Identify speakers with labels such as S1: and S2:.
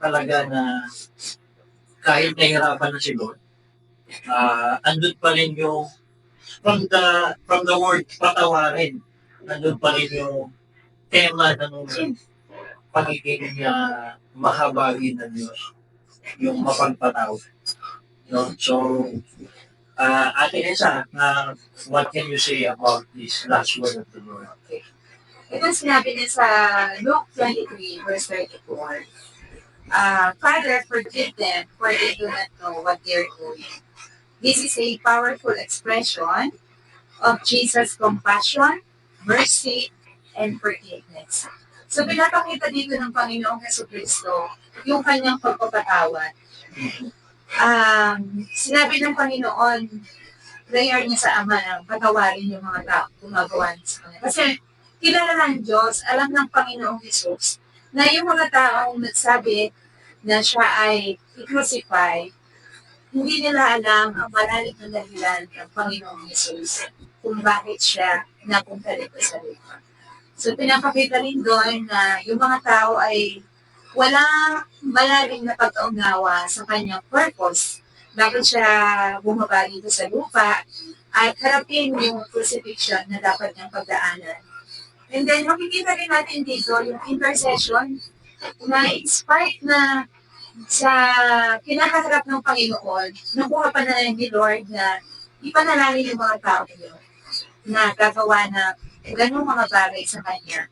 S1: talaga na kahit nahihirapan na si Lord, andun pa rin yung from the word patawarin, andun pa rin yung tema ng pagiging mahabagin ng Diyos, yung mapagpatawad. No? So, Ate Esa, what can you say about this last word of the Lord?
S2: Ito sinabi niya sa Luke 23, verse 34. Father, forgive them, for they do not know what they are doing. This is a powerful expression of Jesus' compassion, mercy, and forgiveness. So, pinapakita dito ng Panginoong Jesucristo yung kanyang pagpapatawad. Sinabi ng Panginoon, prayer niya sa Ama na patawarin yung mga tao gumagawa niya sa kanya. Kasi kilala ng Diyos, alam ng Panginoong Jesus, na yung mga taong nagsabi na siya ay i-crucify, hindi nila alam ang malalim na dahilan ng Panginoong Jesus kung bakit siya napunta dito sa lupa. So, pinapakita rin doon na yung mga tao ay walang malalim na pag-unawa sa kanyang purpose. Bakit siya bumaba dito sa lupa at harapin yung crucifixion na dapat niyang pagdaanan. And then, makikita rin natin dito yung intercession na inspired na sa kinakaharap ng Panginoon, nakuha pa na ni Lord na ipanalangin yung mga tao yun na gagawa na ganung mga bagay sa Kanya.